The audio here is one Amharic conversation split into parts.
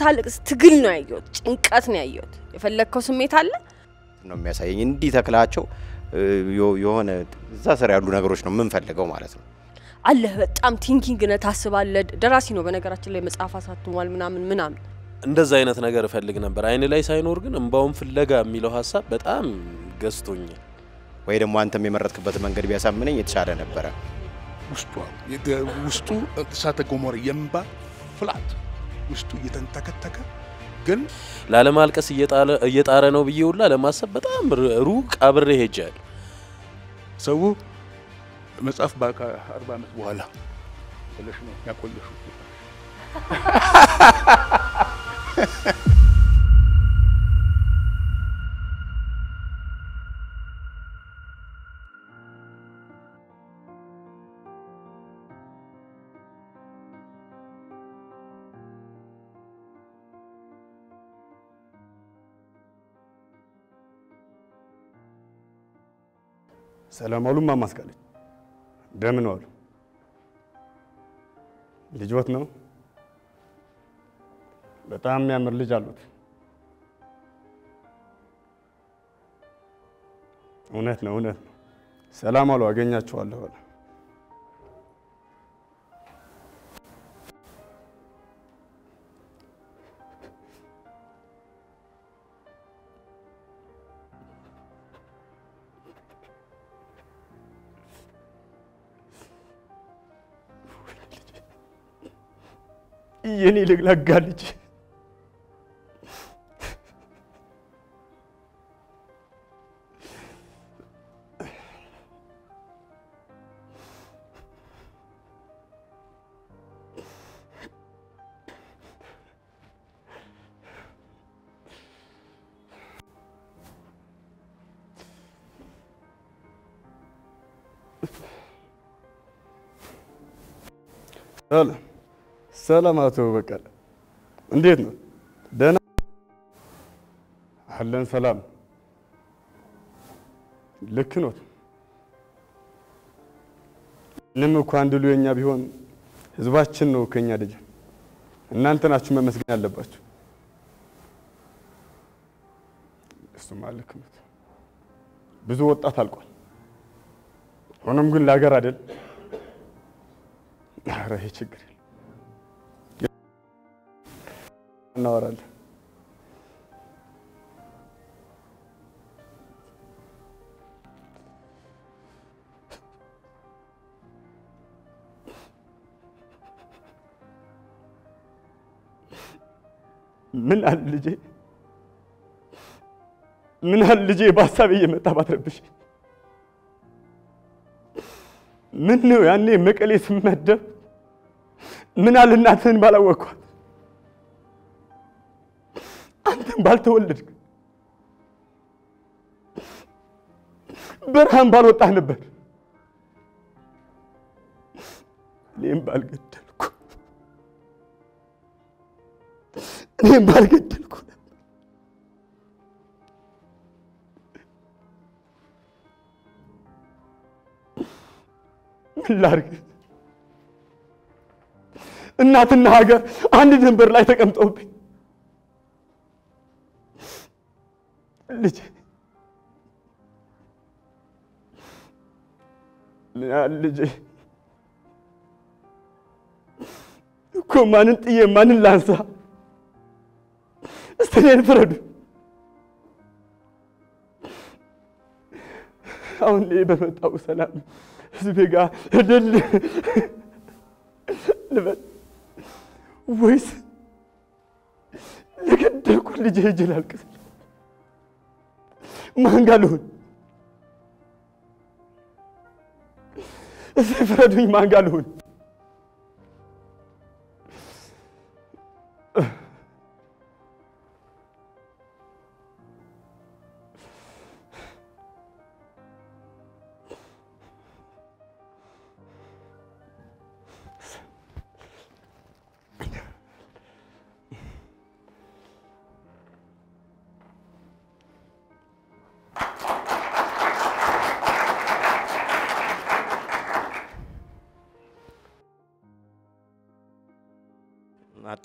ስታልቅስ ትግል ነው ያየሁት ጭንቀት ነው ያየሁት የፈለከው ስሜት አለ ነው የሚያሳየኝ እንዲ ተክላቸው የሆነ እዛ ስር ያሉ ነገሮች ነው ምን ፈልገው ማለት ነው አለ በጣም ቲንኪንግ ነው ታስባለ ደራሲ ነው በነገራችን ላይ መጽሐፍ አሳትሟል ምናምን እንደዛ አይነት ነገር ፈልግ ነበር አይኔ ላይ ሳይኖር ግን እንባውን ፍለጋ የሚለው ሐሳብ በጣም ገስቶኛል ወይ ደግሞ አንተም የመረጥክበት መንገድ ቢያሳምነኝ የተሻለ ነበር ውስጡ እሳተ ገሞራ የምባ ፍላት ውስጡ እየተንተከተከ ግን ላለማልቀስ እየጣረ ነው ብዬውላ ለማሰብ በጣም ሩቅ አብሬ ሄጃለሁ ሰው መጽሐፍ ባካ 40 አመት በኋላ ስለሽ ነው ያቆየሽው ሰላም አሉ ማማስካለች ደምን ዋሉ ልጅወት ነው በጣም የሚያምር ልጅ አሉት እውነት ነው ሰላም አሉ አገኛቸዋለሁ የኔ ልግላጋልች ሰላም አቶ በቀለ እንዴት ነው ደህና አለን ሰላም ልክ ነው ምንም እንኳን አንድሉ የኛ ቢሆን ህዝባችን ነው ከኛ ደጀ እናንተ ናችሁ መመስገን ያለባችሁ እሱ ማለት ነው ብዙ ወጣት አልቋል ሆኖም ግን ለሀገር አይደል ኧረ ይሄ ችግር እናወራለን ምን አለ ልጄ በሐሳብ እየመጣ ባትረብሽ ምን ነው ያኔ መቀሌ ስመደብ ምን አለ እናትህን ባላወቅኳት አንተም ባልተወለድክ በረሃም ባልወጣህ ነበር እኔም ባልገደልኩ ላርግ እናትና ሀገር አንድ ድንበር ላይ ተቀምጠውብኝ ልጄ እኮ ማንን ጥዬ ማንን ላንሳ استنين فرد አሁን በመጣው ሰላም ዝቤጋ እድል ልበል ወይስ ለገደልኩ ልጅ ይጅላል ከሰ ማንጋሉን ፍረዱኝ ማንጋሉን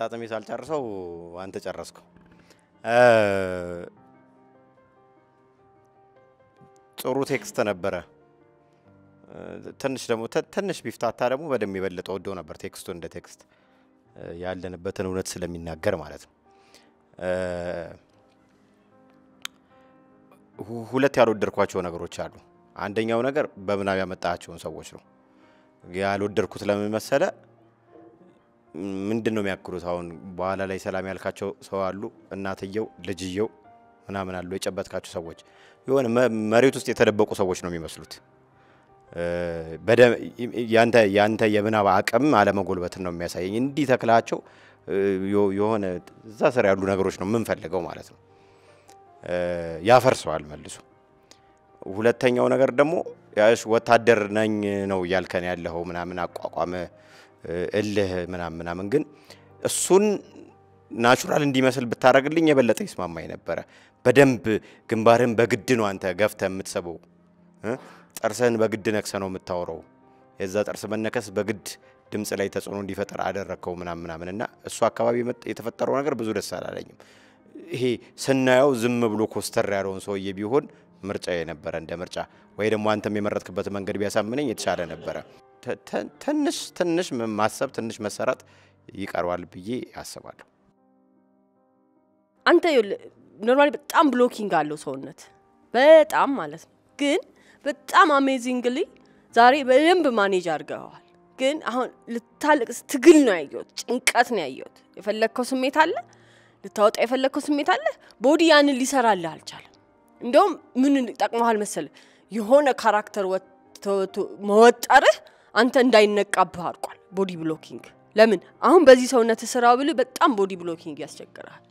አጣጥሜ ሳልጨርሰው አንተ ጨረስከው። ጥሩ ቴክስት ነበረ። ትንሽ ደግሞ ትንሽ ቢፍታታ ደግሞ በደም ይበልጥ ወደው ነበር ቴክስቱ እንደ ቴክስት ያለንበትን እውነት ስለሚናገር ማለት ነው። ሁለት ያልወደድኳቸው ነገሮች አሉ። አንደኛው ነገር በምናብ ያመጣቸውን ሰዎች ነው ያልወደድኩት። ለምን መሰለ? ምንድነው የሚያክሩት? አሁን በኋላ ላይ ሰላም ያልካቸው ሰው አሉ፣ እናትየው ልጅየው ምናምን አሉ፣ የጨበጥካቸው ሰዎች የሆነ መሬት ውስጥ የተደበቁ ሰዎች ነው የሚመስሉት። ያንተ የምናብ አቅም አለመጎልበትን ነው የሚያሳየኝ። እንዲህ ተክላቸው የሆነ እዛ ስር ያሉ ነገሮች ነው የምንፈልገው ማለት ነው። ያፈርሰዋል መልሶ። ሁለተኛው ነገር ደግሞ ያሽ ወታደር ነኝ ነው ያልከን ያለው ምናምን አቋቋመ እልህ ምናምን ግን እሱን ናቹራል እንዲመስል ብታረግልኝ የበለጠ ይስማማኝ ነበር። በደንብ ግንባርን በግድ ነው አንተ ገፍተ የምትሰበው። ጥርስን በግድ ነክሰ ነው የምታወራው። የዛ ጥርስ መነከስ በግድ ድምጽ ላይ ተጽዕኖ እንዲፈጠር አደረከው ምናምንና እሱ አካባቢ የተፈጠረው ነገር ብዙ ደስ አላለኝም። ይሄ ስናየው ዝም ብሎ ኮስተር ያለውን ሰውዬ ቢሆን ምርጫ የነበረ እንደ ምርጫ ወይ ደግሞ አንተም የመረጥክበት መንገድ ቢያሳምነኝ የተሻለ ነበረ። ትንሽ ማሰብ ትንሽ መሰራት ይቀርዋል ብዬ አስባለሁ። አንተ ኖርማሊ በጣም ብሎኪንግ አለው ሰውነት በጣም ማለት ነው። ግን በጣም አሜዚንግሊ ዛሬ በደንብ ማኔጅ አድርገዋል። ግን አሁን ልታልቅስ ትግል ነው ያየሁት፣ ጭንቀት ነው ያየሁት። የፈለከው ስሜት አለ፣ ልታወጣ የፈለከው ስሜት አለ። ቦዲ ያንን ሊሰራልህ አልቻለም። እንደውም ምን ጠቅመሃል መሰለ? የሆነ ካራክተር መወጠርህ አንተ እንዳይነቃብህ አድርጓል ቦዲ ብሎኪንግ። ለምን አሁን በዚህ ሰውነት ስራው ብለ በጣም ቦዲ ብሎኪንግ ያስቸግራል።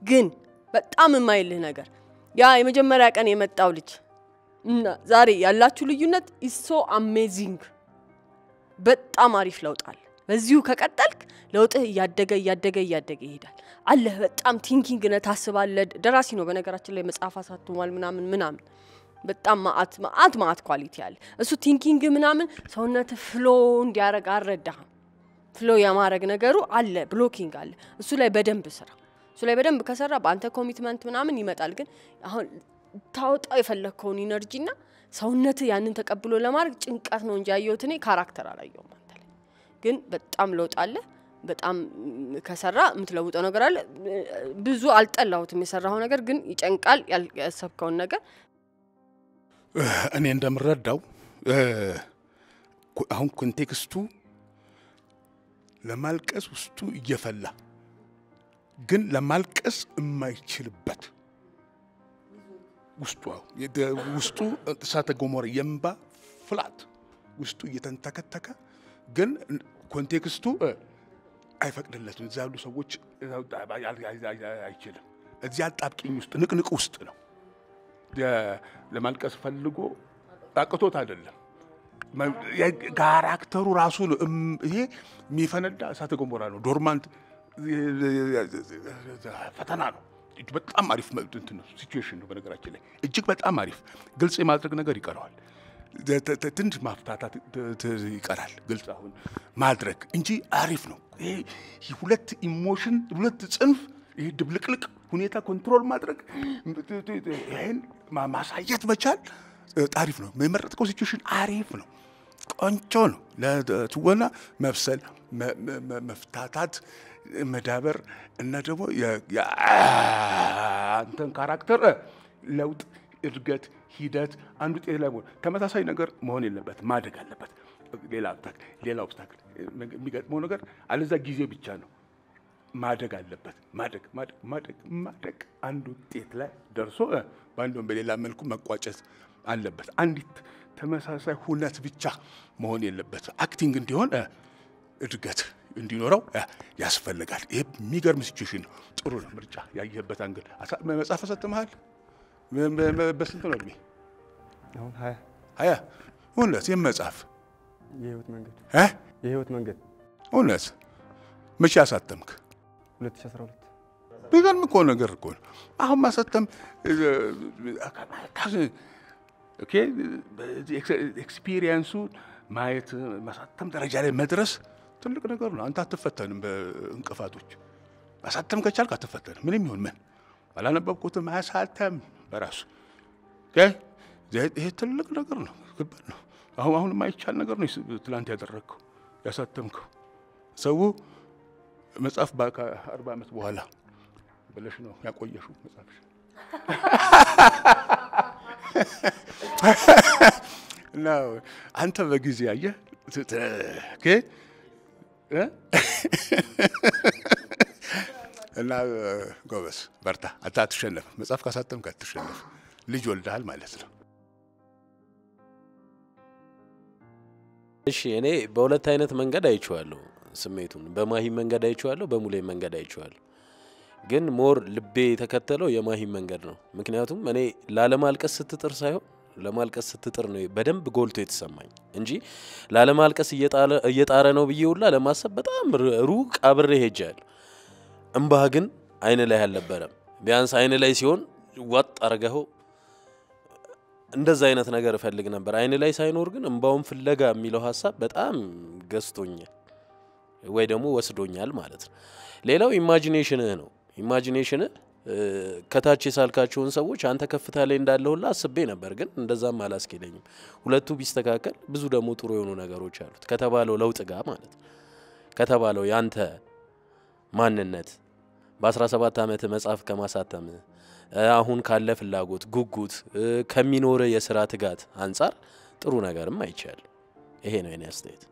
ግን በጣም የማይልህ ነገር ያ የመጀመሪያ ቀን የመጣው ልጅ እና ዛሬ ያላችሁ ልዩነት is so amazing። በጣም አሪፍ ለውጣል። በዚሁ ከቀጠልክ ለውጥህ ያደገ ይሄዳል። አለ በጣም ቲንኪንግ ነው ታስባለህ። ደራሲ ነው በነገራችን ላይ መጽሐፍ አሳትሟል ምናምን በጣም ማአት ኳሊቲ አለ። እሱ ቲንኪንግ ምናምን ሰውነት ፍሎ እንዲያረግ አረዳህ። ፍሎ ያማረግ ነገሩ አለ፣ ብሎኪንግ አለ። እሱ ላይ በደንብ ስራ። እሱ ላይ በደንብ ከሰራ በአንተ ኮሚትመንት ምናምን ይመጣል። ግን አሁን ታውጣው የፈለከውን ኢነርጂና ሰውነት ያንን ተቀብሎ ለማድረግ ጭንቀት ነው እንጂ ያየሁት እኔ ካራክተር አላየሁም አንተ ላይ። ግን በጣም ለውጥ አለ። በጣም ከሰራ የምትለውጠው ነገር አለ። ብዙ አልጠላሁትም የሰራው ነገር ግን ይጨንቃል ያሰብከውን ነገር። እኔ እንደምረዳው አሁን ኮንቴክስቱ ለማልቀስ ውስጡ እየፈላ ግን ለማልቀስ የማይችልበት ውስጡ እሳተ ገሞራ የምባ ፍላት ውስጡ እየተንተከተከ ግን ኮንቴክስቱ አይፈቅድለትም። እዛ ያሉ ሰዎች አይችልም። እዚህ አጣብቂኝ ውስጥ ንቅንቅ ውስጥ ነው። ለማልቀስ ፈልጎ አቅቶት አይደለም። ካራክተሩ ራሱ ይሄ የሚፈነዳ እሳተ ገሞራ ነው። ዶርማንት ፈተና ነው። በጣም አሪፍ ነው ሲቹዌሽን ነው። በነገራችን ላይ እጅግ በጣም አሪፍ ግልጽ የማድረግ ነገር ይቀራል። ትንሽ ማፍታታት ይቀራል። ግልጽ አሁን ማድረግ እንጂ አሪፍ ነው። ይሄ ሁለት ኢሞሽን ሁለት ጽንፍ ይሄ ድብልቅልቅ ሁኔታ ኮንትሮል ማድረግ ይሄን ማሳየት መቻል አሪፍ ነው። የመረጥከው ሲቹዌሽን አሪፍ ነው። ቆንጆ ነው። ለትወና መብሰል መፍታታት መዳበር እና ደግሞ አንተን ካራክተር ለውጥ እድገት ሂደት አንዱ ጤና ላይ ተመሳሳይ ነገር መሆን የለበት፣ ማደግ አለበት። ሌላ ኦብስታክል የሚገጥመው ነገር አለዛ ጊዜ ብቻ ነው። ማደግ አለበት። ማደግ አንዱ ጤት ላይ ደርሶ ባንዶም በሌላ መልኩ መቋጨት አለበት። አንዲት ተመሳሳይ ሁነት ብቻ መሆን የለበት። አክቲንግ እንዲሆን እድገት እንዲኖረው ያስፈልጋል። ይሄ የሚገርም ሲቹዌሽን ነው። ጥሩ ነው ምርጫ ያየህበት አንግል። መጽሐፍ አሳትመሃል? በስንት ነው እድሜ? አሁን 20 እውነት? የመጽሐፍ የህይወት መንገድ እውነት? መቼ አሳተምክ? 2012 ቢገርም እኮ ነገር እኮ ነው። አሁን ማሳተም ኤክስፒሪየንሱ ማየት ማሳተም ደረጃ ላይ መድረስ ትልቅ ነገር ነው። አንተ አትፈተንም በእንቅፋቶች ማሳተም ከቻልክ አትፈተንም። ምንም ይሁን ምን አላነበብኩትም ማሳተም በራሱ ይሄ ትልቅ ነገር ነው። ከባድ ነው። አሁን የማይቻል ነገር ነው። ትላንት ያደረግከው ያሳተምከው ሰው መጽሐፍ በ40 ዓመት በኋላ ብለሽ ነው ያቆየሽው መጽሐፍሽ ነው። አንተ በጊዜ አየህ እና ጎበዝ በርታ። አትሸነፍ። መጽሐፍ ካሳተምክ አትሸነፍ። ልጅ ወልደሃል ማለት ነው። እሺ እኔ በሁለት አይነት መንገድ አይቼዋለሁ ስሜቱን። በማሂ መንገድ አይቼዋለሁ፣ በሙሌ መንገድ አይቼዋለሁ። ግን ሞር ልቤ የተከተለው የማሂ መንገድ ነው። ምክንያቱም እኔ ላለማልቀስ ስትጥር ሳይሆን ለማልቀስ ስትጥር ነው በደንብ ጎልቶ የተሰማኝ እንጂ ላለማልቀስ እየጣረ ነው ብዬ ሁላ ለማሰብ በጣም ሩቅ አብሬ ሄጃለሁ። እንባ ግን አይን ላይ አልነበረም። ቢያንስ አይን ላይ ሲሆን ወጥ አርገው እንደዛ አይነት ነገር ፈልግ ነበር። አይን ላይ ሳይኖር ግን እንባውን ፍለጋ የሚለው ሐሳብ በጣም ገስቶኛል ወይ ደግሞ ወስዶኛል ማለት ነው። ሌላው ኢማጂኔሽንህ ነው። ኢማጂኔሽንህ ከታች የሳልካቸውን ሰዎች አንተ ከፍታ ላይ እንዳለውላ አስቤ ነበር፣ ግን እንደዛም አላስኬደኝም። ሁለቱ ቢስተካከል ብዙ ደግሞ ጥሩ የሆኑ ነገሮች አሉት ከተባለው ለውጥ ጋር ማለት ከተባለው ያንተ ማንነት በ17 ዓመት መጽሐፍ ከማሳተም አሁን ካለ ፍላጎት ጉጉት ከሚኖር የሥራ ትጋት አንፃር ጥሩ ነገርም አይቻል። ይሄ ነው የኔ አስተያየት።